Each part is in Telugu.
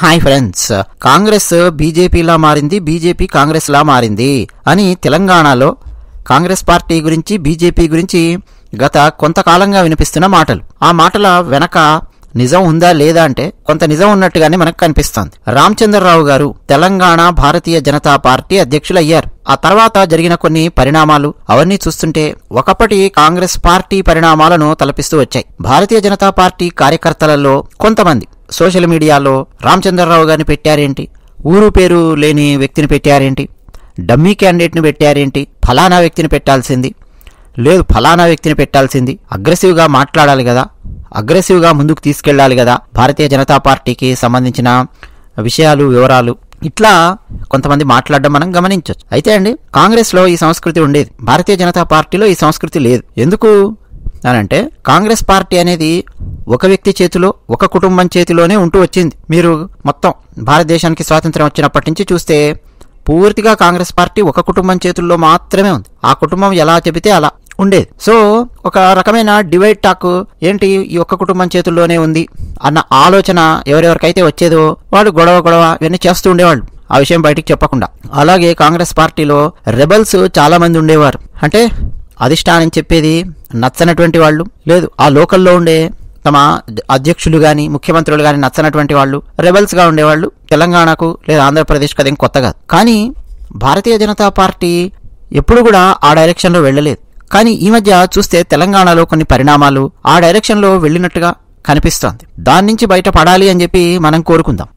హాయ్ ఫ్రెండ్స్, కాంగ్రెస్ బీజేపీలా మారింది, బీజేపీ కాంగ్రెస్ లా మారింది అని తెలంగాణలో కాంగ్రెస్ పార్టీ గురించి బీజేపీ గురించి గత కొంతకాలంగా వినిపిస్తున్న మాటలు. ఆ మాటల వెనక నిజం ఉందా లేదా అంటే కొంత నిజం ఉన్నట్టుగానే మనకు కనిపిస్తోంది. రామచంద్రరావు గారు తెలంగాణ భారతీయ జనతా పార్టీ అధ్యక్షులు అయ్యారు. ఆ తర్వాత జరిగిన కొన్ని పరిణామాలు అవన్నీ చూస్తుంటే ఒకప్పటి కాంగ్రెస్ పార్టీ పరిణామాలను తలపిస్తూ వచ్చాయి. భారతీయ జనతా పార్టీ కార్యకర్తలలో కొంతమంది సోషల్ మీడియాలో రామచంద్రరావు గారిని పెట్టారేంటి, ఊరు పేరు లేని వ్యక్తిని పెట్టారేంటి, డమ్మీ క్యాండిడేట్ని పెట్టారేంటి, ఫలానా వ్యక్తిని పెట్టాల్సింది లేదు, ఫలానా వ్యక్తిని పెట్టాల్సింది, అగ్రెసివ్గా మాట్లాడాలి కదా, అగ్రెసివ్గా ముందుకు తీసుకెళ్లాలి కదా భారతీయ జనతా పార్టీకి సంబంధించిన విషయాలు వివరాలు, ఇట్లా కొంతమంది మాట్లాడడం మనం గమనించవచ్చు. అయితే అండి, కాంగ్రెస్లో ఈ సంస్కృతి ఉండేది, భారతీయ జనతా పార్టీలో ఈ సంస్కృతి లేదు. ఎందుకు అనంటే కాంగ్రెస్ పార్టీ అనేది ఒక వ్యక్తి చేతిలో, ఒక కుటుంబం చేతిలోనే ఉంటూ వచ్చింది. మీరు మొత్తం భారతదేశానికి స్వాతంత్ర్యం వచ్చినప్పటి నుంచి చూస్తే పూర్తిగా కాంగ్రెస్ పార్టీ ఒక కుటుంబం చేతుల్లో మాత్రమే ఉంది. ఆ కుటుంబం ఎలా చెబితే అలా ఉండేది. సో ఒక రకమైన డివైడ్ టాక్, ఏంటి ఈ ఒక్క కుటుంబం చేతుల్లోనే ఉంది అన్న ఆలోచన ఎవరెవరికైతే వచ్చేదో వాళ్ళు గొడవ ఇవన్నీ చేస్తూ ఉండేవాళ్ళు, ఆ విషయం బయటికి చెప్పకుండా. అలాగే కాంగ్రెస్ పార్టీలో రెబల్స్ చాలా మంది ఉండేవారు. అంటే అధిష్టానం చెప్పేది నచ్చనటువంటి వాళ్ళు, లేదు ఆ లోకల్లో ఉండే తమ అధ్యక్షులు గాని ముఖ్యమంత్రులు గాని నచ్చనటువంటి వాళ్ళు రెబల్స్ గా ఉండేవాళ్ళు. తెలంగాణకు లేదా ఆంధ్రప్రదేశ్కి అదేం కొత్త కాదు. కానీ భారతీయ జనతా పార్టీ ఎప్పుడు కూడా ఆ డైరెక్షన్ లో వెళ్ళలేదు. కానీ ఈ మధ్య చూస్తే తెలంగాణలో కొన్ని పరిణామాలు ఆ డైరెక్షన్ లో వెళ్ళినట్టుగా కనిపిస్తోంది. దాని నుంచి బయటపడాలి అని చెప్పి మనం కోరుకుందాం.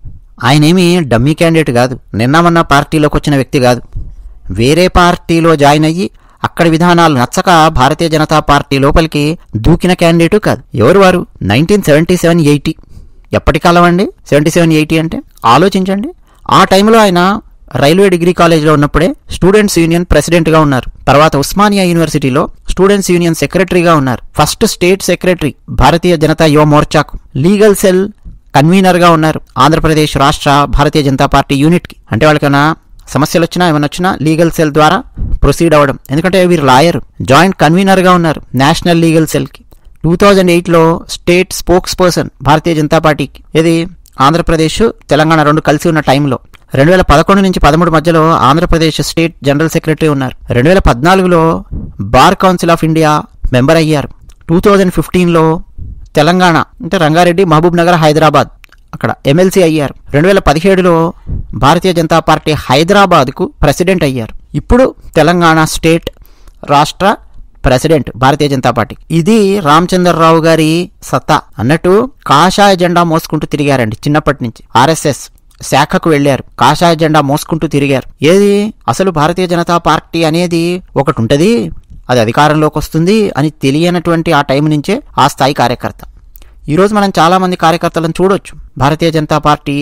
ఆయనేమి డమ్మీ క్యాండిడేట్ కాదు, నిన్న మొన్న పార్టీలోకి వచ్చిన వ్యక్తి కాదు. వేరే పార్టీలో జాయిన్ అయ్యి అక్కడి విధానాలు నచ్చక భారతీయ జనతా పార్టీ లోపలికి దూకిన క్యాండిడేటు కాదు. ఎవరు వారు? 1977-80 ఎప్పటి కాలం అండి 77-80 అంటే? ఆలోచించండి. ఆ టైంలో ఆయన రైల్వే డిగ్రీ కాలేజ్లో ఉన్నప్పుడే స్టూడెంట్స్ యూనియన్ ప్రెసిడెంట్గా ఉన్నారు. తర్వాత ఉస్మానియా యూనివర్సిటీలో స్టూడెంట్స్ యూనియన్ సెక్రటరీగా ఉన్నారు. First state secretary Bharatiya Janata యువ మోర్చాకు, లీగల్ సెల్ కన్వీనర్గా ఉన్నారు ఆంధ్రప్రదేశ్ రాష్ట్ర భారతీయ జనతా పార్టీ యూనిట్కి. అంటే వాళ్ళకైనా సమస్యలు వచ్చినా ఏమైనా వచ్చినా లీగల్ సెల్ ద్వారా ప్రొసీడ్ అవ్వడం. ఎందుకంటే వీరు లాయర్. జాయింట్ కన్వీనర్గా ఉన్నారు నేషనల్ లీగల్ సెల్కి. 2008లో state spokesperson Bharatiya Janata పార్టీకి. ఇది ఆంధ్రప్రదేశ్ తెలంగాణ రెండు కలిసి ఉన్న టైంలో 2011 నుంచి 13 మధ్యలో ఆంధ్రప్రదేశ్ స్టేట్ జనరల్ సెక్రటరీ ఉన్నారు. 2014లో bar council of India member అయ్యారు. 2015లో తెలంగాణ అంటే రంగారెడ్డి, మహబూబ్ నగర్, హైదరాబాద్ అక్కడ ఎమ్మెల్సీ అయ్యారు. 2017లో భారతీయ జనతా పార్టీ హైదరాబాద్కు ప్రెసిడెంట్ అయ్యారు. ఇప్పుడు తెలంగాణ స్టేట్ రాష్ట్ర ప్రెసిడెంట్ భారతీయ జనతా పార్టీ. ఇది రామచంద్రరావు గారి సత్తా అన్నట్టు. కాషాయ జెండా మోసుకుంటూ తిరిగారండి చిన్నప్పటి నుంచి. ఆర్ఎస్ఎస్ శాఖకు వెళ్లారు, కాషాయ జెండా మోసుకుంటూ తిరిగారు. ఏది అసలు భారతీయ జనతా పార్టీ అనేది ఒకటి ఉంటది, అది అధికారంలోకి వస్తుంది అని తెలియనటువంటి ఆ టైం నుంచే ఆ స్థాయి కార్యకర్త. ఈరోజు మనం చాలా మంది కార్యకర్తలను చూడొచ్చు. భారతీయ జనతా పార్టీ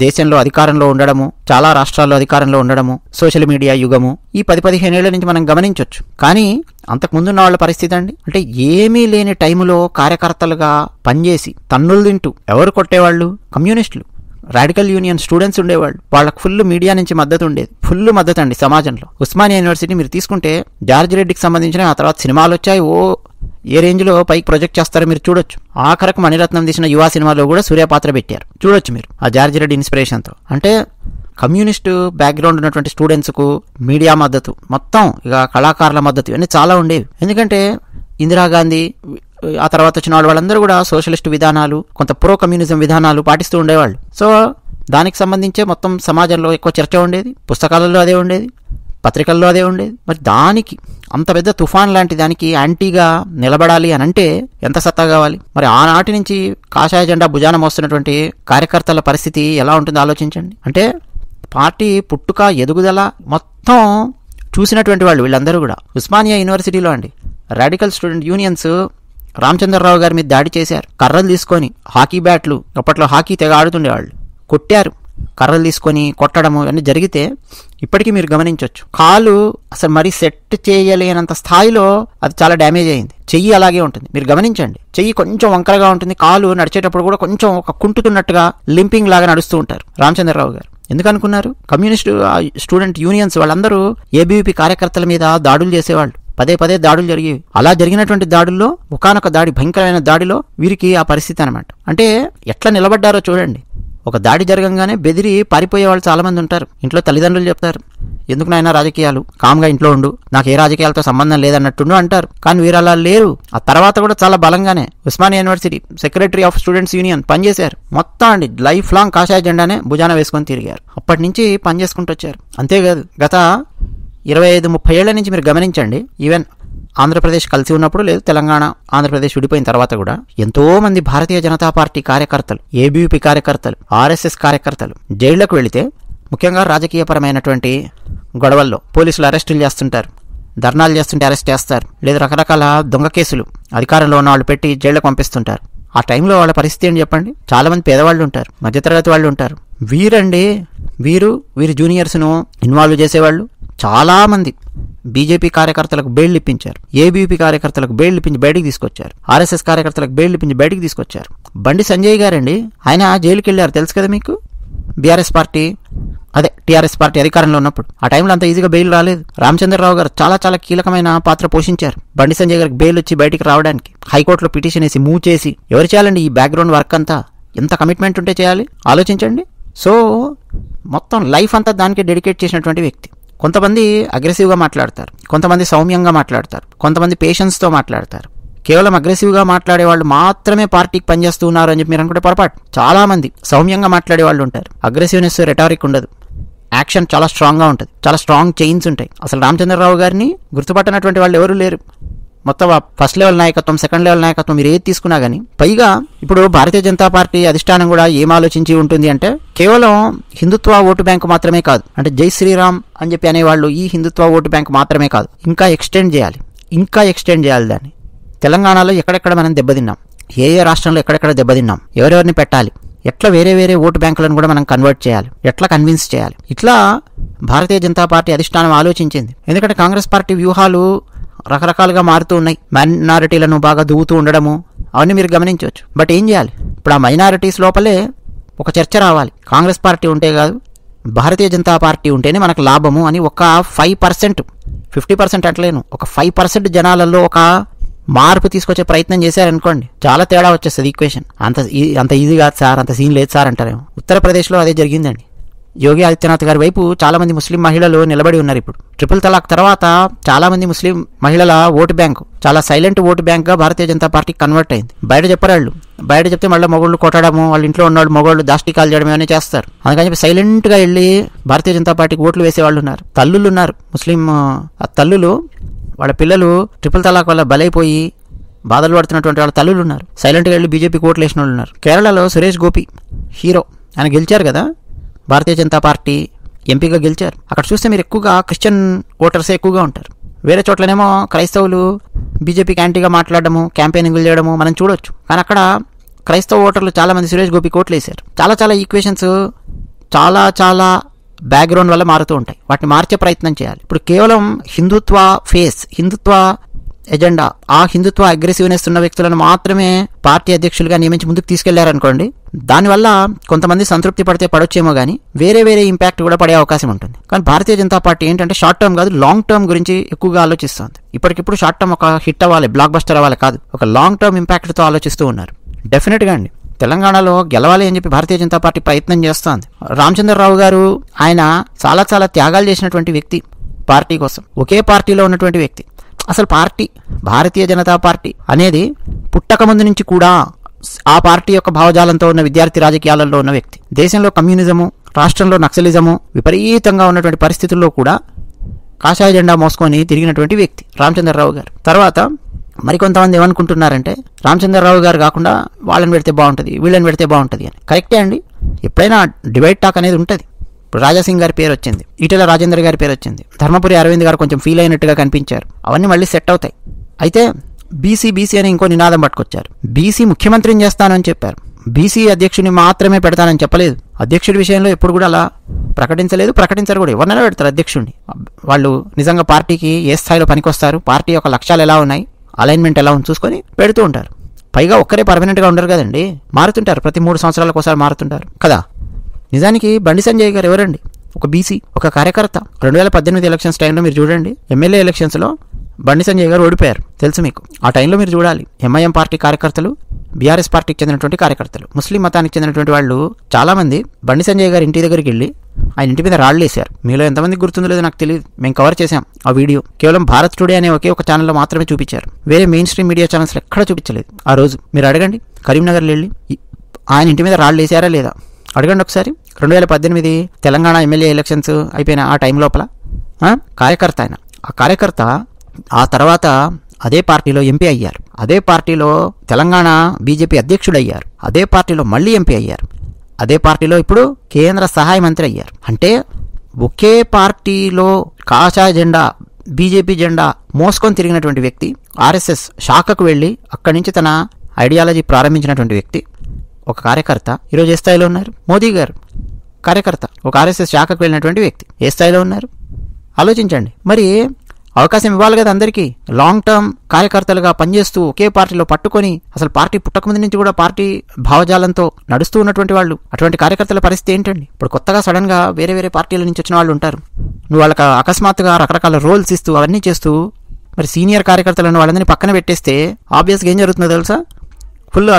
దేశంలో అధికారంలో ఉండడము, చాలా రాష్ట్రాల్లో అధికారంలో ఉండడము, సోషల్ మీడియా యుగము, ఈ 10-15 ఏళ్ల నుంచి మనం గమనించవచ్చు. కానీ అంతకుముందున్న వాళ్ళ పరిస్థితి అండి, అంటే ఏమీ లేని టైములో కార్యకర్తలుగా పనిచేసి తన్నులు తింటూ ఎవరు కొట్టేవాళ్ళు? కమ్యూనిస్టులు, రాడికల్ యూనియన్ స్టూడెంట్స్ ఉండేవాళ్ళు. వాళ్ళకు ఫుల్ మీడియా నుంచి మద్దతు ఉండేది, ఫుల్ మద్దతు అండి సమాజంలో. ఉస్మానియా యూనివర్సిటీ మీరు తీసుకుంటే జార్జ్ రెడ్డికి సంబంధించిన ఆ తర్వాత సినిమాలు వచ్చాయి. ఏ రేంజ్లో పైకి ప్రొజెక్ట్ చేస్తారో మీరు చూడొచ్చు. ఆఖరకు మణిరత్నం తీసిన యువ సినిమాలో కూడా సూర్య పాత్ర పెట్టారు, చూడొచ్చు మీరు ఆ జార్జ్ రెడ్డి ఇన్స్పిరేషన్తో. అంటే కమ్యూనిస్టు బ్యాక్గ్రౌండ్ ఉన్నటువంటి స్టూడెంట్స్కు మీడియా మద్దతు, మొత్తం ఇక కళాకారుల మద్దతు, ఇవన్నీ చాలా ఉండేవి. ఎందుకంటే ఇందిరాగాంధీ ఆ తర్వాత వచ్చిన వాళ్ళందరూ కూడా సోషలిస్టు విధానాలు, కొంత ప్రో కమ్యూనిజం విధానాలు పాటిస్తూ ఉండేవాళ్ళు. సో దానికి సంబంధించే మొత్తం సమాజంలో ఎక్కువ చర్చ ఉండేది, పుస్తకాలలో అదే ఉండేది, పత్రికల్లో అదే ఉండేది. మరి దానికి అంత పెద్ద తుఫాన్ లాంటి దానికి యాంటీగా నిలబడాలి అని అంటే ఎంత సత్తా కావాలి? మరి ఆనాటి నుంచి కాషాయ జెండా భుజాన మోస్తున్నటువంటి కార్యకర్తల పరిస్థితి ఎలా ఉంటుందో ఆలోచించండి. అంటే పార్టీ పుట్టుక, ఎదుగుదల మొత్తం చూసినటువంటి వాళ్ళు వీళ్ళందరూ కూడా. ఉస్మానియా యూనివర్సిటీలో అండి రాడికల్ స్టూడెంట్ యూనియన్స్ రామచంద్రరావు గారి మీద దాడి చేశారు. కర్రలు తీసుకొని, హాకీ బ్యాట్లు, అప్పట్లో హాకీ తెగ ఆడుతుండేవాళ్ళు, కొట్టారు. కర్రలు తీసుకొని కొట్టడము ఇవన్నీ జరిగితే ఇప్పటికీ మీరు గమనించవచ్చు. కాలు అసలు మరీ సెట్ చేయలేనంత స్థాయిలో అది చాలా డ్యామేజ్ అయింది. చెయ్యి అలాగే ఉంటుంది, మీరు గమనించండి. చెయ్యి కొంచెం వంకరగా ఉంటుంది, కాలు నడిచేటప్పుడు కూడా కొంచెం ఒక కుంటుతున్నట్టుగా లింపింగ్ లాగా నడుస్తూ ఉంటారు రామచంద్రరావు గారు. ఎందుకు అనుకున్నారు? కమ్యూనిస్టు స్టూడెంట్ యూనియన్స్ వాళ్ళందరూ ఏబీవీపీ కార్యకర్తల మీద దాడులు చేసేవాళ్ళు. పదే దాడులు జరిగేవి. అలా జరిగినటువంటి దాడుల్లో ఒకానొక దాడి, భయంకరమైన దాడిలో వీరికి ఆ పరిస్థితి అనమాట. అంటే ఎట్లా నిలబడ్డారో చూడండి. ఒక దాడి జరగంగానే బెదిరి పారిపోయే వాళ్ళు చాలా మంది ఉంటారు. ఇంట్లో తల్లిదండ్రులు చెప్తారు, ఎందుకు నాయనా రాజకీయాలు, కామ్గా ఇంట్లో ఉండు, నాకు ఏ రాజకీయాలతో సంబంధం లేదన్నట్టుండు అంటారు. కానీ వీరు అలా లేరు. ఆ తర్వాత కూడా చాలా బలంగానే Osmania university secretary of students union పనిచేశారు. మొత్తం అండి లైఫ్ లాంగ్ కాషాయ జెండానే భుజాన వేసుకొని తిరిగారు. అప్పటి నుంచి పనిచేసుకుంటూ వచ్చారు. అంతేకాదు గత 25-30 ఏళ్ల నుంచి మీరు గమనించండి, ఈవెన్ ఆంధ్రప్రదేశ్ కలిసి ఉన్నప్పుడు లేదు తెలంగాణ ఆంధ్రప్రదేశ్ విడిపోయిన తర్వాత కూడా ఎంతో మంది భారతీయ జనతా పార్టీ కార్యకర్తలు, ఏబీవీపీ కార్యకర్తలు, ఆర్ఎస్ఎస్ కార్యకర్తలు జైళ్లకు వెళితే, ముఖ్యంగా రాజకీయపరమైనటువంటి గొడవల్లో పోలీసులు అరెస్టులు చేస్తుంటారు, ధర్నాలు చేస్తుంటే అరెస్ట్ చేస్తారు, లేదా రకరకాల దొంగ కేసులు అధికారంలో ఉన్న వాళ్ళు పెట్టి జైళ్లకు పంపిస్తుంటారు. ఆ టైంలో వాళ్ళ పరిస్థితి ఏంటి చెప్పండి? చాలా మంది పేదవాళ్ళు ఉంటారు, మధ్యతరగతి వాళ్ళు ఉంటారు. వీరి జూనియర్స్ను ఇన్వాల్వ్ చేసేవాళ్ళు చాలా మంది బీజేపీ కార్యకర్తలకు బెయిల్ ఇప్పించారు, ఏబీవీపీ కార్యకర్తలకు బెయిల్ ఇప్పించి బయటికి తీసుకొచ్చారు, ఆర్ఎస్ఎస్ కార్యకర్తలకు బెయిల్ ఇప్పించి బయటికి తీసుకొచ్చారు. బండి సంజయ్ గారండి, ఆయన జైలుకి వెళ్ళారు, తెలుసు కదా మీకు. టీఆర్ఎస్ పార్టీ అధికారంలో ఉన్నప్పుడు ఆ టైంలో అంత ఈజీగా బెయిల్ రాలేదు. రామచంద్రరావు గారు చాలా చాలా కీలకమైన పాత్ర పోషించారు బండి సంజయ్ గారికి బెయిల్ వచ్చి బయటికి రావడానికి. హైకోర్టులో పిటిషన్ వేసి మూవ్ చేసి, ఎవరు చేయాలండి ఈ బ్యాక్గ్రౌండ్ వర్క్ అంతా? ఎంత కమిట్మెంట్ ఉంటే చేయాలి ఆలోచించండి. సో మొత్తం లైఫ్ అంతా దానికి డెడికేట్ చేసినటువంటి వ్యక్తి. కొంతమంది అగ్రెసివ్గా మాట్లాడతారు, కొంతమంది సౌమ్యంగా మాట్లాడతారు, కొంతమంది పేషెన్స్తో మాట్లాడతారు. కేవలం అగ్రెసివ్గా మాట్లాడే వాళ్ళు మాత్రమే పార్టీకి పనిచేస్తూ ఉన్నారు అని చెప్పి మీరు అనుకుంటే పొరపాటు. చాలా మంది సౌమ్యంగా మాట్లాడే వాళ్ళు ఉంటారు. అగ్రెసివ్నెస్, రెటారిక్ ఉండదు, యాక్షన్ చాలా స్ట్రాంగ్గా ఉంటుంది, చాలా స్ట్రాంగ్ చైన్స్ ఉంటాయి. అసలు రామచంద్రరావు గారిని గుర్తుపట్టనటువంటి వాళ్ళు ఎవరు లేరు. మొత్తం ఫస్ట్ లెవెల్ నాయకత్వం, సెకండ్ లెవెల్ నాయకత్వం మీరు ఏది తీసుకున్నా కానీ. పైగా ఇప్పుడు భారతీయ జనతా పార్టీ అధిష్టానం కూడా ఏం ఆలోచించి ఉంటుంది అంటే, కేవలం హిందుత్వ ఓటు బ్యాంకు మాత్రమే కాదు, అంటే జై శ్రీరామ్ అని చెప్పి అనేవాళ్ళు ఈ హిందుత్వ ఓటు బ్యాంకు మాత్రమే కాదు, ఇంకా ఎక్స్టెండ్ చేయాలి దాన్ని. తెలంగాణలో ఎక్కడెక్కడ మనం దెబ్బతిన్నాం, ఏ రాష్ట్రంలో ఎక్కడెక్కడ దెబ్బతిన్నాం, ఎవరెవరిని పెట్టాలి, ఎట్లా వేరే ఓటు బ్యాంకులను కూడా మనం కన్వర్ట్ చేయాలి, ఎట్లా కన్విన్స్ చేయాలి, ఇట్లా భారతీయ జనతా పార్టీ అధిష్టానం ఆలోచించింది. ఎందుకంటే కాంగ్రెస్ పార్టీ వ్యూహాలు రకరకాలుగా మారుతూ ఉన్నాయి. మైనారిటీలను బాగా దువ్వుతూ ఉండడము అవన్నీ మీరు గమనించవచ్చు. బట్ ఏం చేయాలి? ఇప్పుడు ఆ మైనారిటీస్ లోపలే ఒక చర్చ రావాలి. కాంగ్రెస్ పార్టీ ఉంటే కాదు, భారతీయ జనతా పార్టీ ఉంటేనే మనకు లాభము అని ఒక 5%, 50% అంటలేను, ఒక 5% జనాలలో ఒక మార్పు తీసుకొచ్చే ప్రయత్నం చేశారనుకోండి, చాలా తేడా వచ్చేస్తుంది ఈక్వేషన్. అంత ఈజీ కాదు సార్, అంత సీన్ లేదు సార్ అంటారేమో. ఉత్తరప్రదేశ్లో అదే జరిగిందండి. యోగి ఆదిత్యనాథ్ గారి వైపు చాలా మంది ముస్లిం మహిళలు నిలబడి ఉన్నారు. ఇప్పుడు ట్రిపుల్ తలాక్ తర్వాత చాలా మంది ముస్లిం మహిళల ఓటు బ్యాంకు, చాలా silent vote బ్యాంక్గా Bharatiya Janata party convert అయింది. బయట చెప్పరాళ్ళు, బయట చెప్తే మళ్ళీ మొగోళ్ళు కొట్టడము, వాళ్ళ ఇంట్లో ఉన్నవాళ్ళు మొగోళ్ళు దాష్టికాలు చేయడం ఏమైనా చేస్తారు. అందుకని చెప్పి సైలెంట్గా వెళ్ళి భారతీయ జనతా పార్టీకి ఓట్లు వేసేవాళ్ళు ఉన్నారు. తల్లులు ఉన్నారు, ముస్లిం తల్లులు, వాళ్ళ పిల్లలు ట్రిపుల్ తలాక్ వల్ల బలైపోయి బాధలు పడుతున్నటువంటి వాళ్ళ తల్లులు ఉన్నారు. సైలెంట్గా వెళ్ళి బీజేపీకి ఓట్లు వేసిన వాళ్ళు ఉన్నారు. కేరళలో సురేష్ గోపి హీరో, ఆయన గెలిచారు కదా, భారతీయ జనతా పార్టీ ఎంపీగా గెలిచారు. అక్కడ చూస్తే మీరు ఎక్కువగా క్రిస్టియన్ ఓటర్సే ఎక్కువగా ఉంటారు. వేరే చోట్లనేమో క్రైస్తవులు బీజేపీకి యాంటీగా మాట్లాడడము, క్యాంపెయినింగ్లు చేయడము మనం చూడొచ్చు. కానీ అక్కడ క్రైస్తవ ఓటర్లు చాలా మంది సురేష్ గోపికి ఓట్లు వేశారు. చాలా ఈక్వేషన్స్ చాలా బ్యాక్గ్రౌండ్ వల్ల మారుతూ ఉంటాయి. వాటిని మార్చే ప్రయత్నం చేయాలి. ఇప్పుడు కేవలం హిందుత్వ ఎజెండా, ఆ హిందుత్వ అగ్రెసివ్నెస్ ఉన్న వ్యక్తులను మాత్రమే పార్టీ అధ్యక్షులుగా నియమించి ముందుకు తీసుకెళ్లారనుకోండి, దానివల్ల కొంతమంది సంతృప్తి పడితే పడొచ్చేమో కానీ వేరే ఇంపాక్ట్ కూడా పడే అవకాశం ఉంటుంది. కానీ భారతీయ జనతా పార్టీ ఏంటంటే షార్ట్ టర్మ్ కాదు, లాంగ్ టర్మ్ గురించి ఎక్కువగా ఆలోచిస్తుంది. ఇప్పటికిప్పుడు షార్ట్ టర్మ్ ఒక హిట్ అవ్వాలి, బ్లాక్ బస్టర్ అవ్వాలి కాదు, ఒక లాంగ్ టర్మ్ ఇంపాక్ట్తో ఆలోచిస్తూ ఉన్నారు. డెఫినెట్గా అండి తెలంగాణలో గెలవాలి అని చెప్పి భారతీయ జనతా పార్టీ ప్రయత్నం చేస్తోంది. రామచంద్రరావు గారు ఆయన చాలా త్యాగాలు చేసినటువంటి వ్యక్తి పార్టీ కోసం. ఒకే పార్టీలో ఉన్నటువంటి వ్యక్తి. అసలు భారతీయ జనతా పార్టీ అనేది పుట్టక ముందు నుంచి కూడా ఆ పార్టీ యొక్క భావజాలంతో ఉన్న విద్యార్థి రాజకీయాలలో ఉన్న వ్యక్తి. దేశంలో కమ్యూనిజము, రాష్ట్రంలో నక్సలిజము విపరీతంగా ఉన్నటువంటి పరిస్థితుల్లో కూడా కాషాయ జెండా మోసుకొని తిరిగినటువంటి వ్యక్తి రామచంద్రరావు గారు. తర్వాత మరికొంతమంది ఏమనుకుంటున్నారంటే రామచంద్రరావు గారు కాకుండా వాళ్ళని పెడితే బాగుంటుంది, వీళ్ళని పెడితే బాగుంటుంది అని. కరెక్టే అండి, ఎప్పుడైనా డివైడ్ టాక్ అనేది ఉంటుంది. ఇప్పుడు రాజాసింగ్ గారి పేరు వచ్చింది, ఈటెల రాజేందర్ గారి పేరు వచ్చింది, ధర్మపురి అరవింద్ గారు కొంచెం ఫీల్ అయినట్టుగా కనిపించారు. అవన్నీ మళ్ళీ సెట్ అవుతాయి. అయితే బీసీ అని ఇంకో నినాదం పట్టుకొచ్చారు. బీసీ ముఖ్యమంత్రిని చేస్తానని చెప్పారు, బీసీ అధ్యక్షుడిని మాత్రమే పెడతానని చెప్పలేదు. అధ్యక్షుడి విషయంలో ఎప్పుడు కూడా అలా ప్రకటించరు కూడా. ఎవరినైనా పెడతారు అధ్యక్షుడిని. వాళ్ళు నిజంగా పార్టీకి ఏ స్థాయిలో పనికొస్తారు, పార్టీ యొక్క లక్ష్యాలు ఎలా ఉన్నాయి, అలైన్మెంట్ ఎలా ఉంది చూసుకొని పెడుతూ ఉంటారు. పైగా ఒక్కరే పర్మనెంట్గా ఉండరు కదండి, మారుతుంటారు, ప్రతి 3 సంవత్సరాలకు ఒకసారి మారుతుంటారు కదా. నిజానికి బండి సంజయ్ గారు ఎవరండి? ఒక బీసీ, ఒక కార్యకర్త. 2018 ఎలక్షన్స్ టైంలో మీరు చూడండి, ఎమ్మెల్యే ఎలక్షన్స్లో బండి సంజయ్ గారు ఓడిపోయారు, తెలుసు మీకు. ఆ టైంలో మీరు చూడాలి, ఎంఐఎం పార్టీ కార్యకర్తలు బీఆర్ఎస్ పార్టీకి చెందినటువంటి కార్యకర్తలు, ముస్లిం మతానికి చెందినటువంటి వాళ్ళు చాలా మంది బండి సంజయ్ గారి ఇంటి దగ్గరికి వెళ్ళి ఆయన ఇంటి మీద రాళ్ళు వేశారు. మీలో ఎంతమందికి గుర్తుందో లేదో నాకు తెలియదు, మేము కవర్ చేశాం ఆ వీడియో. కేవలం భారత్ టుడే అనే ఒకే ఒక ఛానల్లో మాత్రమే చూపించారు, వేరే మెయిన్ స్ట్రీమ్ మీడియా ఛానల్స్ ఎక్కడ చూపించలేదు. ఆ రోజు మీరు అడగండి, కరీంనగర్లో వెళ్ళి ఆయన ఇంటి మీద రాళ్ళు వేసారా లేదా అడగండి ఒకసారి. 2018 తెలంగాణ ఎమ్మెల్యే ఎలక్షన్స్ అయిపోయిన ఆ టైం లోపల కార్యకర్త ఆయన. ఆ కార్యకర్త ఆ తర్వాత అదే పార్టీలో ఎంపీ అయ్యారు, అదే పార్టీలో తెలంగాణ బీజేపీ అధ్యక్షుడు అయ్యారు, అదే పార్టీలో మళ్ళీ ఎంపీ అయ్యారు, అదే పార్టీలో ఇప్పుడు కేంద్ర సహాయ మంత్రి అయ్యారు. అంటే ఒకే పార్టీలో కాషాయ జెండా బీజేపీ జెండా మోసుకొని తిరిగినటువంటి వ్యక్తి, ఆర్ఎస్ఎస్ శాఖకు వెళ్ళి అక్కడి నుంచి తన ఐడియాలజీ ప్రారంభించినటువంటి వ్యక్తి ఒక కార్యకర్త ఈరోజు ఏ స్థాయిలో ఉన్నారు? మోదీ గారు కార్యకర్త, ఒక ఆర్ఎస్ఎస్ శాఖకు వెళ్ళినటువంటి వ్యక్తి ఏ స్థాయిలో ఉన్నారు ఆలోచించండి. మరి అవకాశం ఇవ్వాలి కదా అందరికీ. లాంగ్ టర్మ్ కార్యకర్తలుగా పనిచేస్తూ ఒకే పార్టీలో పట్టుకొని అసలు పార్టీ పుట్టకముందు నుంచి కూడా పార్టీ భావజాలంతో నడుస్తూ ఉన్నటువంటి వాళ్ళు, అటువంటి కార్యకర్తల పరిస్థితి ఏంటండి? ఇప్పుడు కొత్తగా సడన్ గా వేరే వేరే పార్టీల నుంచి వచ్చిన వాళ్ళు ఉంటారు, నువ్వు వాళ్ళకి అకస్మాత్తుగా రకరకాల రోల్స్ ఇస్తూ అవన్నీ చేస్తూ మరి సీనియర్ కార్యకర్తలను వాళ్ళందరినీ పక్కన పెట్టేస్తే ఆబ్వియస్గా ఏం జరుగుతుందో తెలుసా? ఫుల్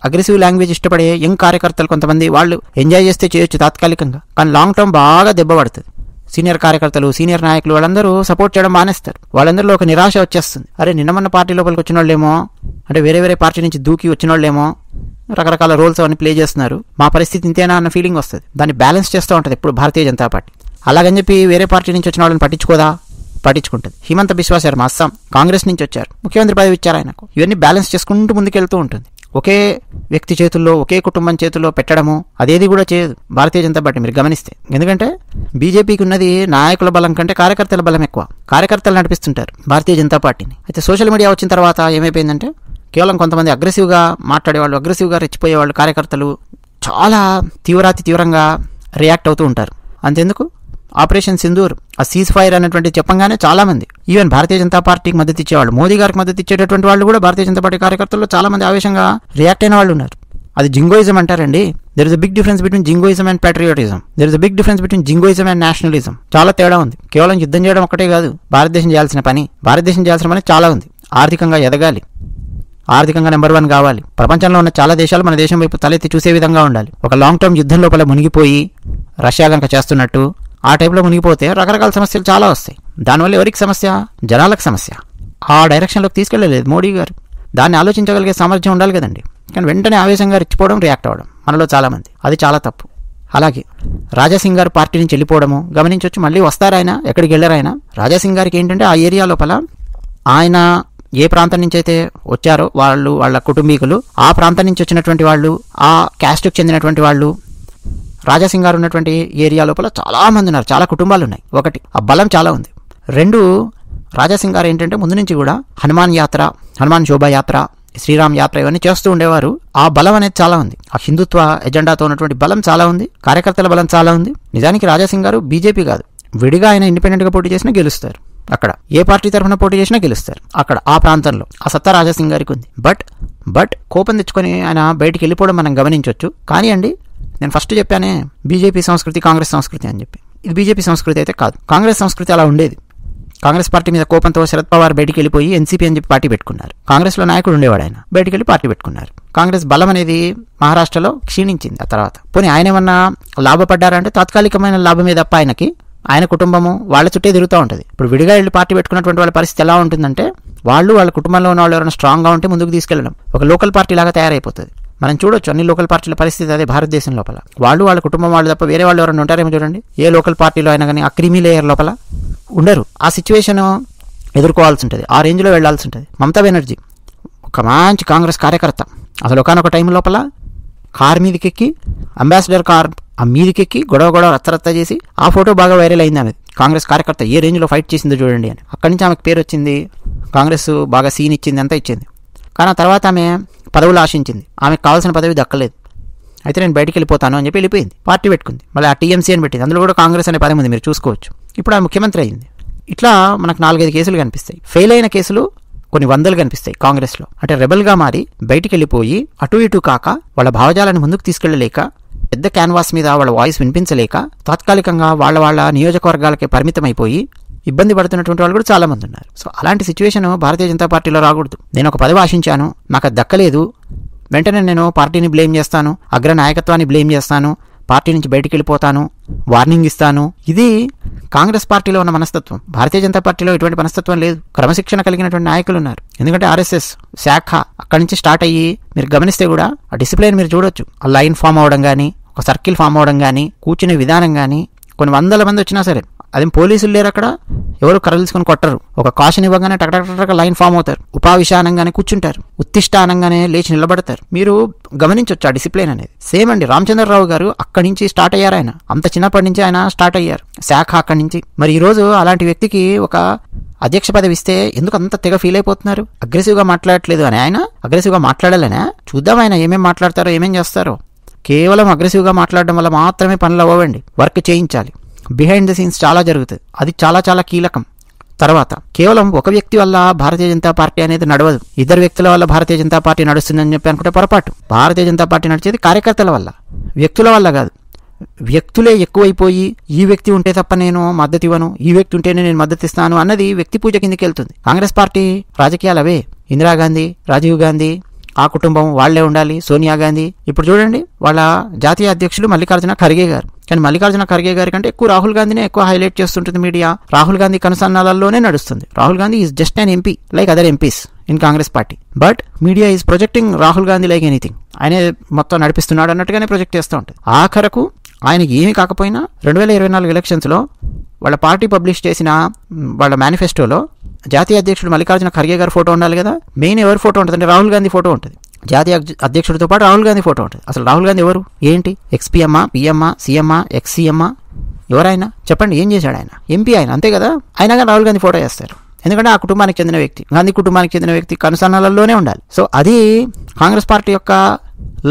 అగ్రెసివ్ లాంగ్వేజ్ ఇష్టపడే యంగ్ కార్యకర్తలు కొంతమంది వాళ్ళు ఎంజాయ్ చేస్తే చేయొచ్చు తాత్కాలికంగా, కానీ లాంగ్ టర్మ్ బాగా దెబ్బ పడుతుంది. సీనియర్ కార్యకర్తలు, సీనియర్ నాయకులు వాళ్ళందరూ సపోర్ట్ చేయడం మానేస్తారు. వాళ్ళందరిలో ఒక నిరాశ వచ్చేస్తుంది. అరే నిన్నమన్న పార్టీ లోపలికి వచ్చిన వాళ్ళేమో, అంటే వేరే వేరే పార్టీ నుంచి దూకి వచ్చిన వాళ్ళేమో రకరకాల రోల్స్ అవన్నీ ప్లే చేస్తున్నారు, మా పరిస్థితి ఇంతేనా అన్న ఫీలింగ్ వస్తుంది. దాన్ని బ్యాలెన్స్ చేస్తూ ఉంటుంది ఇప్పుడు భారతీయ జనతా పార్టీ. అలాగని చెప్పి వేరే పార్టీ నుంచి వచ్చిన వాళ్ళని పట్టించుకుంటుంది. హిమంత బిశ్వా శర్మ అస్సాం కాంగ్రెస్ నుంచి వచ్చారు, ముఖ్యమంత్రి పదవి ఇచ్చారు ఆయనకు. ఇవన్నీ బ్యాలెన్స్ చేసుకుంటూ ముందుకెళ్తూ ఉంటుంది. ఒకే వ్యక్తి చేతుల్లో, ఒకే కుటుంబం చేతుల్లో పెట్టడము అదేది కూడా చేయదు భారతీయ జనతా పార్టీ మీరు గమనిస్తే. ఎందుకంటే బీజేపీకి ఉన్నది నాయకుల బలం కంటే కార్యకర్తల బలం ఎక్కువ. కార్యకర్తలు నడిపిస్తుంటారు భారతీయ జనతా పార్టీని. అయితే సోషల్ మీడియా వచ్చిన తర్వాత ఏమైపోయిందంటే కేవలం కొంతమంది అగ్రెసివ్గా మాట్లాడేవాళ్ళు, అగ్రెసివ్గా రెచ్చిపోయేవాళ్ళు కార్యకర్తలు చాలా తీవ్రంగా రియాక్ట్ అవుతూ ఉంటారు. అంతెందుకు ఆపరేషన్ సింధూర్, ఆ సీజ్ ఫైర్ అనేటువంటి చెప్పంగానే చాలా మంది ఈవెన్ భారతీయ జనతా పార్టీకి మద్దతు ఇచ్చేవాళ్ళు, మోదీ గారికి మద్దతు ఇచ్చేటటువంటి వాళ్ళు కూడా భారతీయ జనతా పార్టీ కార్యకర్తల్లో చాలా మంది ఆవేశంగా రియాక్ట్ అయిన వాళ్ళు ఉన్నారు. అది జింగోయిజం అంటారండి. There is a big difference between jingoism and patriotism. There is a big difference between jingoism and nationalism. చాలా తేడా ఉంది. కేవలం యుద్ధం చేయడం ఒకటే కాదు భారతదేశం చేయాల్సిన పని చాలా ఉంది. ఆర్థికంగా ఎదగాలి, ఆర్థికంగా నెంబర్ 1 కావాలి, ప్రపంచంలో ఉన్న చాలా దేశాలు మన దేశం వైపు తలెత్తి చూసే విధంగా ఉండాలి. ఒక లాంగ్ టర్మ్ యుద్ధం లోపల మునిగిపోయి రష్యా గంక చేస్తున్నట్టు ఆ టైప్లో మునిగిపోతే రకరకాల సమస్యలు చాలా వస్తాయి. దానివల్ల ఎవరికి సమస్య? జనాలకు సమస్య. ఆ డైరెక్షన్లోకి తీసుకెళ్ళలేదు మోడీ గారు. దాన్ని ఆలోచించగలిగే సామర్థ్యం ఉండాలి కదండి. కానీ వెంటనే ఆవేశంగా రెచ్చిపోవడం, రియాక్ట్ అవ్వడం మనలో చాలా మంది, అది చాలా తప్పు. అలాగే రాజాసింగ్ గారు పార్టీ నుంచి వెళ్ళిపోవడము గమనించవచ్చు. mళ్ళీ వస్తారు ఆయన, ఎక్కడికి వెళ్ళారు ఆయన. రాజాసింగ్ గారికి ఏంటంటే ఆ ఏరియా లోపల ఆయన ఏ ప్రాంతం నుంచి అయితే వచ్చారో వాళ్ళ కుటుంబీకులు, ఆ ప్రాంతం నుంచి వచ్చినటువంటి వాళ్ళు, ఆ క్యాస్ట్కి చెందినటువంటి వాళ్ళు రాజాసింగ్ గారు ఉన్నటువంటి ఏరియా లోపల చాలా మంది ఉన్నారు, చాలా కుటుంబాలు ఉన్నాయి. ఒకటి, ఆ బలం చాలా ఉంది. 2, రాజాసింగ్ గారు ఏంటంటే ముందు నుంచి కూడా హనుమాన్ శోభాయాత్ర, శ్రీరామ్ యాత్ర ఇవన్నీ చేస్తూ ఉండేవారు. ఆ బలం అనేది చాలా ఉంది. ఆ హిందుత్వ ఎజెండాతో ఉన్నటువంటి బలం చాలా ఉంది, కార్యకర్తల బలం చాలా ఉంది. నిజానికి రాజాసింగ్ గారు బీజేపీ కాదు, విడిగా ఆయన ఇండిపెండెంట్గా పోటీ చేసినా గెలుస్తారు. అక్కడ ఏ పార్టీ తరఫున పోటీ చేసినా గెలుస్తారు. అక్కడ ఆ ప్రాంతంలో ఆ సత్తా రాజాసింగ్ గారికి ఉంది. బట్ కోపం తెచ్చుకొని ఆయన బయటికి వెళ్ళిపోవడం మనం గమనించవచ్చు. కానీ అండి, నేను ఫస్ట్ చెప్పానే బీజేపీ సంస్కృతి, కాంగ్రెస్ సంస్కృతి అని చెప్పి. ఇది బీజేపీ సంస్కృతి అయితే కాదు. కాంగ్రెస్ సంస్కృతి అలా ఉండేది. కాంగ్రెస్ పార్టీ మీద కోపంతో శరద్ పవార్ బయటికి వెళ్ళిపోయి ఎన్సీపీ అని చెప్పి పార్టీ పెట్టుకున్నారు. కాంగ్రెస్లో నాయకుడు ఉండేవాడు, ఆయన బయటికి వెళ్ళి పార్టీ పెట్టుకున్నారు. కాంగ్రెస్ బలం అనేది మహారాష్ట్రలో క్షీణించింది. ఆ తర్వాత పోనీ ఆయన ఏమన్నా లాభపడ్డారంటే తాత్కాలికమైన లాభమే తప్ప ఆయన కుటుంబము వాళ్ళ చుట్టే తిరుగుతూ ఉంటుంది. ఇప్పుడు విడిగా వెళ్ళి పార్టీ పెట్టుకున్నటువంటి వాళ్ళ పరిస్థితి ఎలా ఉంటుందంటే వాళ్ళ కుటుంబంలో ఉన్న వాళ్ళు ఎవరైనా స్ట్రాంగ్గా ఉంటే ముందుకు తీసుకెళ్ళడం ఒక లోకల్ పార్టీ లాగా తయారైపోతుంది. మనం చూడొచ్చు అన్ని లోకల్ పార్టీల పరిస్థితి అదే భారతదేశం లోపల. వాళ్ళ కుటుంబం వాళ్ళు తప్ప వేరే వాళ్ళు ఎవరైనా ఉంటారేమో చూడండి. ఏ లోకల్ పార్టీలో అయినా కానీ ఆ క్రీమీ లేయర్ లోపల ఉండరు. ఆ సిచ్యువేషన్ ఎదుర్కోవాల్సి ఉంటుంది, ఆ రేంజ్లో వెళ్లాల్సి ఉంటుంది. మమతా బెనర్జీ ఒక మంచి కాంగ్రెస్ కార్యకర్త. అసలు ఒకనొక టైం లోపల కార్ మీదకెక్కి, అంబాసిడర్ కార్ ఆ మీదకెక్కి గొడవ రచ్చరచ్చ చేసి ఆ ఫోటో బాగా వైరల్ అయింది. ఆమె కాంగ్రెస్ కార్యకర్త ఏ రేంజ్లో ఫైట్ చేసిందో చూడండి అని. అక్కడి నుంచి ఆమెకు పేరు వచ్చింది, కాంగ్రెస్ బాగా సీన్ ఇచ్చింది, అంతా ఇచ్చింది. కానీ ఆ తర్వాత ఆమె పదవులు ఆశించింది, ఆమెకు కావాల్సిన పదవి దక్కలేదు. అయితే నేను బయటికి వెళ్ళిపోతాను అని చెప్పి వెళ్ళిపోయింది, పార్టీ పెట్టుకుంది. మళ్ళీ ఆ టీఎంసీ అని పెట్టింది, అందులో కూడా కాంగ్రెస్ అనే పదం ఉంది, మీరు చూసుకోవచ్చు. ఇప్పుడు ఆ ముఖ్యమంత్రి అయింది. ఇట్లా మనకు 4-5 కేసులు కనిపిస్తాయి. ఫెయిల్ అయిన కేసులు కొన్ని వందలు కనిపిస్తాయి కాంగ్రెస్లో. అంటే రెబల్గా మారి బయటికి వెళ్ళిపోయి అటు ఇటు కాక వాళ్ళ భావజాలను ముందుకు తీసుకెళ్లలేక, పెద్ద క్యాన్వాస్ మీద వాళ్ళ వాయిస్ వినిపించలేక, తాత్కాలికంగా వాళ్ళ నియోజకవర్గాలకే పరిమితం అయిపోయి ఇబ్బంది పడుతున్నటువంటి వాళ్ళు కూడా చాలా మంది ఉన్నారు. సో అలాంటి సిచ్యువేషన్ భారతీయ జనతా పార్టీలో రాకూడదు. నేను ఒక పదవి ఆశించాను, నాకు అది దక్కలేదు, వెంటనే నేను పార్టీని బ్లేమ్ చేస్తాను, అగ్ర నాయకత్వాన్ని బ్లేమ్ చేస్తాను, పార్టీ నుంచి బయటికి వెళ్ళిపోతాను, వార్నింగ్ ఇస్తాను. ఇది కాంగ్రెస్ పార్టీలో ఉన్న మనస్తత్వం. భారతీయ జనతా పార్టీలో ఎటువంటి మనస్తత్వం లేదు. క్రమశిక్షణ కలిగినటువంటి నాయకులు ఉన్నారు. ఎందుకంటే ఆర్ఎస్ఎస్ శాఖ అక్కడి నుంచి స్టార్ట్ అయ్యి మీరు గమనిస్తే కూడా ఆ డిసిప్లిన్ మీరు చూడొచ్చు. ఆ లైన్ ఫామ్ అవడం కానీ, ఒక సర్కిల్ ఫామ్ అవడం కానీ, కూర్చునే విధానం కానీ, కొన్ని వందల మంది వచ్చినా సరే అదేం పోలీసులు లేరు అక్కడ, ఎవరు కర్రలు తీసుకొని కొట్టరు. ఒక కాషన్ ఇవ్వగానే టక్ లైన్ ఫామ్ అవుతారు, ఉపావిషానంగానే కూర్చుంటారు, ఉత్తిష్టానంగానే లేచి నిలబడతారు. మీరు గమనించవచ్చు ఆ డిసిప్లిన్ అనేది. సేమ్ అండి, రామచంద్రరావు గారు అక్కడి నుంచి స్టార్ట్ అయ్యారు. ఆయన అంత చిన్నప్పటి నుంచి ఆయన స్టార్ట్ అయ్యారు శాఖ అక్కడి నుంచి. మరి ఈ రోజు అలాంటి వ్యక్తికి ఒక అధ్యక్ష పదవి ఇస్తే ఎందుకు అంత తెగ ఫీల్ అయిపోతున్నారు? అగ్రెసివ్ గా మాట్లాడట్లేదు అని, ఆయన అగ్రెసివ్ గా మాట్లాడాలనే. చూద్దాం ఆయన ఏమేం మాట్లాడతారో, ఏమేం చేస్తారో. కేవలం అగ్రెసివ్ గా మాట్లాడడం వల్ల మాత్రమే పనులు అవ్వండి. వర్క్ చేయించాలి. బిహైండ్ ద సీన్స్ చాలా జరుగుతుంది. అది చాలా చాలా కీలకం. తర్వాత కేవలం ఒక వ్యక్తి వల్ల భారతీయ జనతా పార్టీ అనేది నడవదు. ఇద్దరు వ్యక్తుల వల్ల భారతీయ జనతా పార్టీ నడుస్తుందని చెప్పి అనుకుంటే పొరపాటు. భారతీయ జనతా పార్టీ నడిచేది కార్యకర్తల వల్ల, వ్యక్తుల వల్ల కాదు. వ్యక్తులే ఎక్కువైపోయి ఈ వ్యక్తి ఉంటే తప్ప నేను మద్దతు ఇవ్వను, ఈ వ్యక్తి ఉంటేనే నేను మద్దతు ఇస్తాను అన్నది వ్యక్తి పూజ కిందకి వెళ్తుంది. కాంగ్రెస్ పార్టీ రాజకీయాలు అవే. ఇందిరాగాంధీ, రాజీవ్ గాంధీ, ఆ కుటుంబం వాళ్లే ఉండాలి. సోనియా గాంధీ, ఇప్పుడు చూడండి వాళ్ళ జాతీయ అధ్యక్షులు మల్లికార్జున ఖర్గే గారు. కానీ మల్లికార్జున ఖర్గే గారి కంటే ఎక్కువ రాహుల్ గాంధీనే ఎక్కువ హైలైట్ చేస్తుంటుంది మీడియా. రాహుల్ గాంధీ కనుసన్నాలలోనే నడుస్తుంది. Rahul Gandhi is just an MP like other MPs in Congress party, but media is projecting Rahul Gandhi like anything. ఆయనే మొత్తం నడిపిస్తున్నాడు అన్నట్టుగానే ప్రొజెక్ట్ చేస్తూ ఉంటుంది. ఆఖరకు ఆయనకి ఏమీ కాకపోయినా 2024 ఎలక్షన్స్లో వాళ్ళ పార్టీ పబ్లిష్ చేసిన వాళ్ళ మేనిఫెస్టోలో జాతీయ అధ్యక్షుడు మల్లికార్జున ఖర్గే గారి ఫోటో ఉండాలి కదా. మెయిన్ ఎవరి ఫోటో ఉంటుంది? రాహుల్ గాంధీ ఫోటో ఉంటుంది. జాతీయ అధ్యక్షుడితో పాటు రాహుల్ గాంధీ ఫోటో ఉంటుంది. అసలు రాహుల్ గాంధీ ఎవరు? ఏంటి? ఎక్స్పీఎమ్మా, పిఎమ్మా, సీఎమ్మా, ఎక్స్సీఎమ్మా? ఎవరైనా చెప్పండి, ఏం చేశాడు ఆయన? ఎంపీ ఆయన, అంతే కదా. అయినా కానీ రాహుల్ గాంధీ ఫోటో వేస్తారు. ఎందుకంటే ఆ కుటుంబానికి చెందిన వ్యక్తి, గాంధీ కుటుంబానికి చెందిన వ్యక్తి కనుసన్నలలోనే ఉండాలి. సో అది కాంగ్రెస్ పార్టీ యొక్క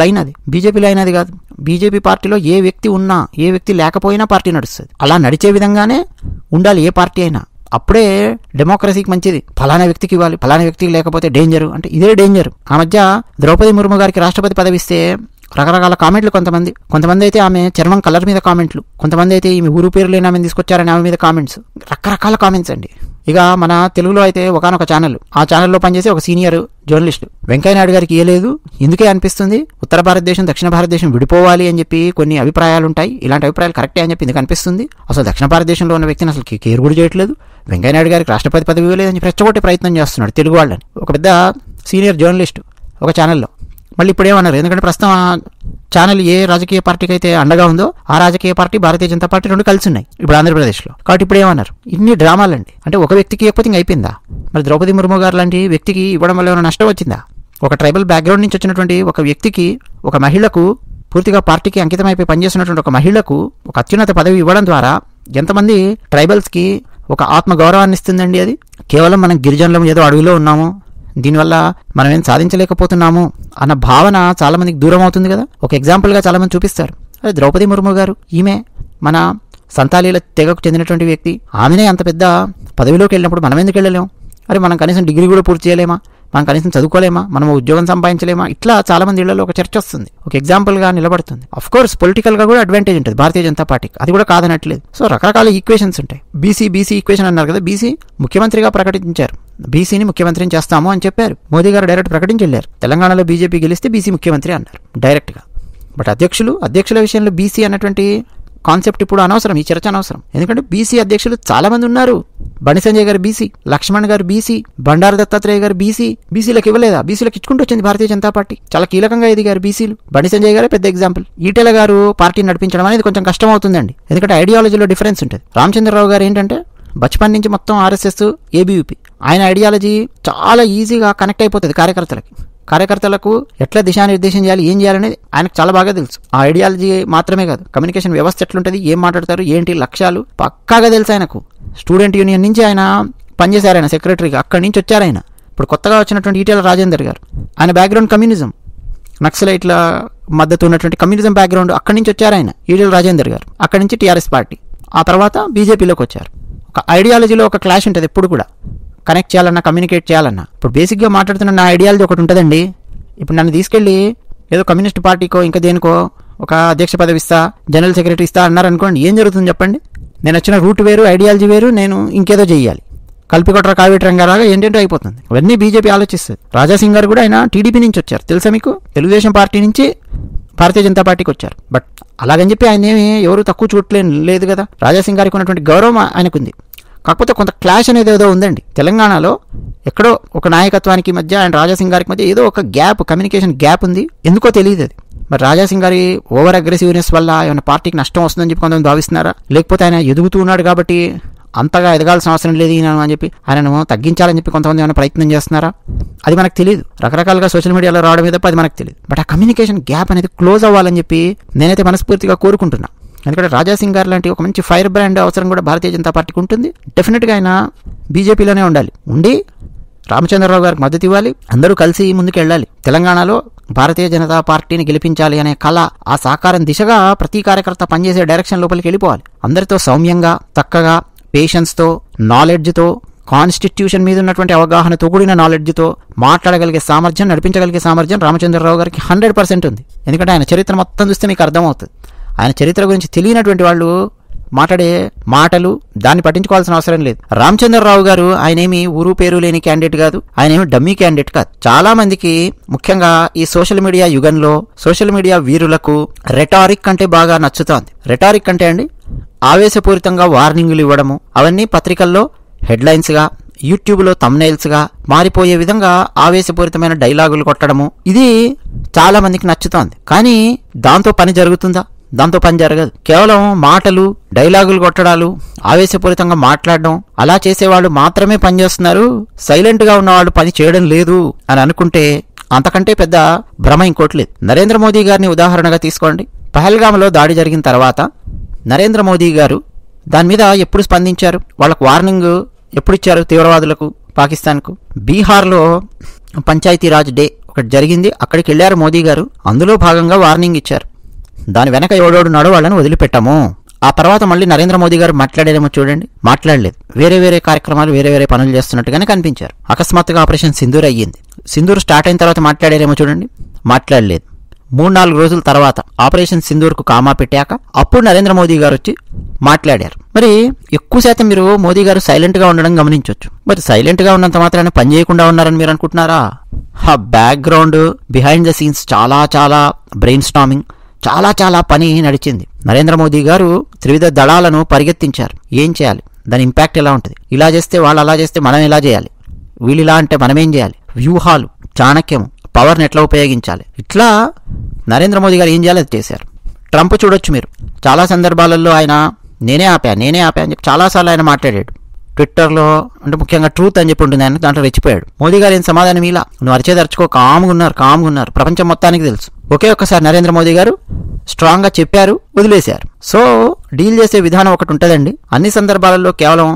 లైన్, అది బీజేపీ లైన్ అది కాదు. బీజేపీ పార్టీలో ఏ వ్యక్తి ఉన్నా, ఏ వ్యక్తి లేకపోయినా పార్టీ నడుస్తుంది. అలా నడిచే విధంగానే ఉండాలి ఏ పార్టీ అయినా. అప్పుడే డెమోక్రసీకి మంచిది. ఫలానా వ్యక్తికి ఇవ్వాలి, ఫలానా వ్యక్తికి లేకపోతే డేంజరు అంటే ఇదే డేంజర్. ఆ మధ్య ద్రౌపది ముర్ము గారికి రాష్ట్రపతి పదవి ఇస్తే రకరకాల కామెంట్లు. కొంతమంది అయితే ఆమె చర్మం కలర్ మీద కామెంట్లు, కొంతమంది అయితే ఈమె ఊరు పేరు లేని ఆమెను తీసుకొచ్చారని ఆమె మీద కామెంట్స్, రకరకాల కామెంట్స్ అండి. ఇక మన తెలుగులో అయితే ఒకనొక ఛానల్, ఆ ఛానల్లో పనిచేసే ఒక సీనియర్ జర్నలిస్ట్ వెంకయ్యనాయుడు గారికి ఇయ్యలేదు. ఎందుకే అనిపిస్తుంది? ఉత్తర భారతదేశం, దక్షిణ భారతదేశం విడిపోవాలి అని చెప్పి కొన్ని అభిప్రాయాలు ఉంటాయి. ఇలాంటి అభిప్రాయాలు కరెక్టే అని చెప్పి ఎందుకు అనిపిస్తుంది? అసలు దక్షిణ భారతదేశంలో ఉన్న వ్యక్తిని అసలు కేర్ కూడా చేయట్లేదు. వెంకయ్యనాయుడు గారికి రాష్ట్రపతి పదవి ఇవ్వలేదని రెచ్చగొట్టే ప్రయత్నం చేస్తున్నాడు తెలుగు వాళ్ళని. ఒక పెద్ద సీనియర్ జర్నలిస్ట్ ఒక ఛానల్లో. మళ్ళీ ఇప్పుడు ఏమన్నారు? ఎందుకంటే ప్రస్తుతం ఆ ఛానల్ ఏ రాజకీయ పార్టీకి అయితే అండగా ఉందో ఆ రాజకీయ పార్టీ, భారతీయ జనతా పార్టీ రెండు కలిసి ఉన్నాయి ఇప్పుడు ఆంధ్రప్రదేశ్లో. కాబట్టి ఇప్పుడు ఏమన్నారు? ఇన్ని డ్రామాలండి. అంటే ఒక వ్యక్తికి ఇవ్వకపోతే ఇంక అయిపోయిందా? మరి ద్రౌపది ముర్ము గారు లాంటి వ్యక్తికి ఇవ్వడం వల్ల ఏమైనా నష్టం వచ్చిందా? ఒక ట్రైబల్ బ్యాక్గ్రౌండ్ నుంచి వచ్చినటువంటి ఒక వ్యక్తికి, ఒక మహిళకు, పూర్తిగా పార్టీకి అంకితమైపోయి పనిచేస్తున్నటువంటి ఒక మహిళకు ఒక అత్యున్నత పదవి ఇవ్వడం ద్వారా ఎంతమంది ట్రైబల్స్కి ఒక ఆత్మగౌరవాన్ని ఇస్తుందండి. అది కేవలం మనం గిరిజనులం, ఏదో అడవిలో ఉన్నాము, దీనివల్ల మనం ఏం సాధించలేకపోతున్నాము అన్న భావన చాలా మందికి దూరం అవుతుంది కదా. ఒక ఎగ్జాంపుల్గా చాలా మంది చూపిస్తారు. అదే ద్రౌపది ముర్ము గారు, ఈమె మన సంతాలీల తెగకు చెందినటువంటి వ్యక్తి. ఆమెనే అంత పెద్ద పదవిలోకి వెళ్ళినప్పుడు మనం ఎందుకు వెళ్ళలేము? అరే మనం కనీసం డిగ్రీ కూడా పూర్తి చేయలేమా? మనం కనీసం చదువుకోలేమా? మనం ఉద్యోగం సంపాదించలేమా? ఇట్లా చాలా మంది ఇళ్లలో ఒక చర్చ వస్తుంది, ఒక ఎగ్జాంపుల్గా నిలబడుతుంది. అఫ్ కోర్స్ పొలిటికల్గా కూడా అడ్వాంటేజ్ ఉంటుంది భారతీయ జనతా పార్టీకి, అది కూడా కాదనట్లేదు. సో రకరకాల ఈక్వేషన్స్ ఉంటాయి. బీసీ ఈక్వేషన్ అన్నారు కదా, బీసీ ముఖ్యమంత్రిగా ప్రకటించారు. బీసీని ముఖ్యమంత్రిని చేస్తాము అని చెప్పారు. మోదీ గారు డైరెక్ట్ ప్రకటించి వెళ్ళారు. తెలంగాణలో బీజేపీ గెలిస్తే బీసీ ముఖ్యమంత్రి అన్నారు డైరెక్ట్గా. బట్ అధ్యక్షుల విషయంలో బీసీ అన్నటువంటి కాన్సెప్ట్ ఇప్పుడు అనవసరం, ఈ చర్చ అనవసరం. ఎందుకంటే బీసీ అధ్యక్షులు చాలా మంది ఉన్నారు. బండి సంజయ్ గారు బీసీ, లక్ష్మణ్ గారు బీసీ, బండారు దత్తాత్రేయ గారు బీసీ. బీసీలకు ఇవ్వలేదా? బీసీలకు ఇచ్చుకుంటూ వచ్చింది భారతీయ జనతా పార్టీ. చాలా కీలకంగా ఎదిగారు బీసీలు. బండి సంజయ్ గారే పెద్ద ఎగ్జాంపుల్. ఈటెల గారు పార్టీని నడిపించడం అనేది కొంచెం కష్టం అవుతుందండి, ఎందుకంటే ఐడియాలజీలో డిఫరెన్స్ ఉంటుంది. రామచంద్రరావు గారు ఏంటంటే బచ్పన్ నుంచి మొత్తం ఆర్ఎస్ఎస్, ఏబీవీపీ, ఆయన ఐడియాలజీ చాలా ఈజీగా కనెక్ట్ అయిపోతుంది కార్యకర్తలకు ఎట్లా దిశానిర్దేశం చేయాలి, ఏం చేయాలనేది ఆయనకు చాలా బాగా తెలుసు. ఆ ఐడియాలజీ మాత్రమే కాదు, కమ్యూనికేషన్ వ్యవస్థ ఎట్లుంటుంది, ఏం మాట్లాడతారు, ఏంటి లక్ష్యాలు పక్కాగా తెలుసు ఆయనకు. స్టూడెంట్ యూనియన్ నుంచి ఆయన పనిచేశారు, ఆయన సెక్రటరీగా, అక్కడి నుంచి వచ్చారు ఆయన. ఇప్పుడు కొత్తగా వచ్చినటువంటి ఈటెల రాజేందర్ గారు, ఆయన బ్యాక్గ్రౌండ్ కమ్యూనిజం, నక్సలైట్ల మద్దతు ఉన్నటువంటి కమ్యూనిజం బ్యాక్గ్రౌండ్, అక్కడి నుంచి వచ్చారు ఆయన. ఈటెల రాజేందర్ గారు అక్కడి నుంచి టీఆర్ఎస్ పార్టీ, ఆ తర్వాత బీజేపీలోకి వచ్చారు. ఒక ఐడియాలజీలో ఒక క్లాష్ ఉంటుంది ఎప్పుడు కూడా, కనెక్ట్ చేయాలన్నా, కమ్యూనికేట్ చేయాలన్నా. ఇప్పుడు బేసిక్గా మాట్లాడుతున్న నా ఐడియాలజీ ఒకటి ఉంటుందండి. ఇప్పుడు నన్ను తీసుకెళ్ళి ఏదో కమ్యూనిస్ట్ పార్టీకో ఇంకా దేనికో ఒక అధ్యక్ష పదవి ఇస్తా, జనరల్ సెక్రటరీ ఇస్తా అన్నారనుకోండి, ఏం జరుగుతుంది చెప్పండి? నేను వచ్చిన రూట్ వేరు, ఐడియాలజీ వేరు, నేను ఇంకేదో చెయ్యాలి, కల్పికొట్ర కావేటి రంగారాగా ఏంటంటో అయిపోతుంది. అవన్నీ బీజేపీ ఆలోచిస్తుంది. రాజాసింగ్ గారు కూడా ఆయన టీడీపీ నుంచి వచ్చారు తెలుసా మీకు, తెలుగుదేశం పార్టీ నుంచి భారతీయ జనతా పార్టీకి వచ్చారు. బట్ అలాగని చెప్పి ఆయన ఏమి ఎవరు తక్కువ చూడలేదు కదా. రాజాసింగ్ గారికి ఉన్నటువంటి గౌరవం ఆయనకుంది. కాకపోతే కొంత క్లాష్ అనేది ఏదో ఉందండి తెలంగాణలో. ఎక్కడో ఒక నాయకత్వానికి మధ్య ఆయన రాజాసింగ్ గారికి మధ్య ఏదో ఒక గ్యాప్, కమ్యూనికేషన్ గ్యాప్ ఉంది. ఎందుకో తెలియదు అది. మరి రాజాసింగ్ గారి ఓవర్ అగ్రెసివ్నెస్ వల్ల ఏమైనా పార్టీకి నష్టం వస్తుందని చెప్పి కొంతమంది భావిస్తున్నారా, లేకపోతే ఆయన ఎదుగుతూ ఉన్నాడు కాబట్టి అంతగా ఎదగాల్సిన అవసరం లేదు ఈయన అని చెప్పి ఆయనను తగ్గించాలని చెప్పి కొంతమంది ఏమైనా ప్రయత్నం చేస్తున్నారా, అది మనకు తెలియదు. రకరకాలుగా సోషల్ మీడియాలో రావడం తప్ప అది మనకు తెలియదు. బట్ ఆ కమ్యూనికేషన్ గ్యాప్ అనేది క్లోజ్ అవ్వాలని చెప్పి నేనైతే మనస్ఫూర్తిగా కోరుకుంటున్నా. ఎందుకంటే రాజాసింగ్ గారు లాంటి ఒక మంచి ఫైర్ బ్రాండ్ అవసరం కూడా భారతీయ జనతా పార్టీకి ఉంటుంది. డెఫినెట్గా ఆయన బీజేపీలోనే ఉండి రామచంద్రరావు గారికి మద్దతు ఇవ్వాలి, అందరూ కలిసి ముందుకు వెళ్ళాలి. తెలంగాణలో భారతీయ జనతా పార్టీని గెలిపించాలి అనే కళ, ఆ సాకారం దిశగా ప్రతి కార్యకర్త పనిచేసే డైరెక్షన్ లోపలికి వెళ్ళిపోవాలి. అందరితో సౌమ్యంగా, చక్కగా, పేషెన్స్తో, నాలెడ్జ్తో, కాన్స్టిట్యూషన్ మీద ఉన్నటువంటి అవగాహనతో కూడిన నాలెడ్జ్తో మాట్లాడగలిగే సామర్థ్యం, నడిపించగలిగే సామర్థ్యం రామచంద్రరావు గారికి 100% ఉంది. ఎందుకంటే ఆయన చరిత్ర మొత్తం చూస్తే మీకు అర్థమవుతుంది. ఆయన చరిత్ర గురించి తెలియనటువంటి వాళ్ళు మాట్లాడే మాటలు దాన్ని పట్టించుకోవాల్సిన అవసరం లేదు. రామచంద్రరావు గారు ఆయనేమి ఊరు పేరు లేని క్యాండిడేట్ కాదు, ఆయనేమి డమ్మీ క్యాండిడేట్ కాదు. చాలా మందికి ముఖ్యంగా ఈ సోషల్ మీడియా యుగంలో సోషల్ మీడియా వీరులకు రెటారిక్ అంటే బాగా నచ్చుతోంది. రెటారిక్ అంటే అండి ఆవేశపూరితంగా వార్నింగులు ఇవ్వడము, అవన్నీ పత్రికల్లో హెడ్లైన్స్గా, యూట్యూబ్లో థంబ్నెయిల్స్గా మారిపోయే విధంగా ఆవేశపూరితమైన డైలాగులు కొట్టడము, ఇది చాలా మందికి నచ్చుతోంది. కానీ దాంతో పని జరుగుతుందా? దాంతో పని జరగదు. కేవలం మాటలు, డైలాగులు కొట్టడాలు, ఆవేశపూరితంగా మాట్లాడడం అలా చేసేవాళ్ళు మాత్రమే పనిచేస్తున్నారు, సైలెంట్గా ఉన్నవాళ్ళు పని చేయడం లేదు అని అనుకుంటే అంతకంటే పెద్ద భ్రమ ఇంకోటి లేదు. నరేంద్ర మోదీ గారిని ఉదాహరణగా తీసుకోండి. పహల్గామ్లో దాడి జరిగిన తర్వాత నరేంద్ర మోదీ గారు దాని మీద ఎప్పుడు స్పందించారు? వాళ్ళకు వార్నింగ్ ఎప్పుడు ఇచ్చారు తీవ్రవాదులకు, పాకిస్తాన్కు? బీహార్లో పంచాయతీరాజ్ డే ఒకటి జరిగింది, అక్కడికి వెళ్ళారు మోదీ గారు, అందులో భాగంగా వార్నింగ్ ఇచ్చారు. దాని వెనక ఎవడోడున్నాడో వాళ్ళని వదిలిపెట్టాము. ఆ తర్వాత మళ్ళీ నరేంద్ర మోదీ గారు మాట్లాడేదేమో చూడండి, మాట్లాడలేదు. వేరే కార్యక్రమాలు, వేరే పనులు చేస్తున్నట్టుగానే కనిపించారు. అకస్మాత్తుగా ఆపరేషన్ సింధూర్ అయ్యింది. సింధూర్ స్టార్ట్ అయిన తర్వాత మాట్లాడేదేమో చూడండి, మాట్లాడలేదు. 3-4 రోజుల తర్వాత ఆపరేషన్ సింధూర్కు కామా పెట్టాక అప్పుడు నరేంద్ర మోదీ గారు వచ్చి మాట్లాడారు. మరి ఎక్కువ శాతం మీరు మోదీ గారు సైలెంట్గా ఉండడం గమనించవచ్చు. మరి సైలెంట్గా ఉన్నంత మాత్రాన పని చేయకుండా ఉన్నారని మీరు అనుకుంటున్నారా? ఆ బ్యాక్గ్రౌండ్, బిహైండ్ ద సీన్స్ చాలా బ్రెయిన్ స్టార్మింగ్, చాలా పని నడిచింది. నరేంద్ర మోదీ గారు త్రివిధ దళాలను పరిగెత్తించారు. ఏం చేయాలి, దాని ఇంపాక్ట్ ఎలా ఉంటుంది, ఇలా చేస్తే వాళ్ళు అలా చేస్తే మనం ఎలా చేయాలి, వీళ్ళు ఇలా అంటే మనం ఏం చేయాలి, వ్యూహాలు, చాణక్యము, పవర్ని ఎట్లా ఉపయోగించాలి, ఇట్లా నరేంద్ర మోదీ గారు ఏం చేయాలి అది చేశారు. ట్రంప్ చూడొచ్చు మీరు, చాలా సందర్భాలలో ఆయన నేనే ఆపా అని చెప్పి చాలాసార్లు ఆయన మాట్లాడాడు. ట్విట్టర్లో అంటే ముఖ్యంగా ట్రూత్ అని చెప్పి ఉంటుంది, ఆయన దాంట్లో రెచ్చిపోయాడు. మోదీ గారు ఏం సమాధానం ఇలా, నువ్వు అరిచేదర్చుకో, కామ్గా ఉన్నారు, ప్రపంచం మొత్తానికి తెలుసు. ఒక్కసారి నరేంద్ర మోదీ గారు స్ట్రాంగ్గా చెప్పారు, వదిలేశారు. సో డీల్ చేసే విధానం ఒకటి ఉంటుందండి. అన్ని సందర్భాలలో కేవలం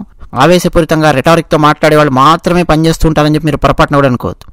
ఆవేశపూరితంగా రెటారిక్తో మాట్లాడే వాళ్ళు మాత్రమే పనిచేస్తుంటారని చెప్పి మీరు పొరపాటున కూడా అనుకోవద్దు.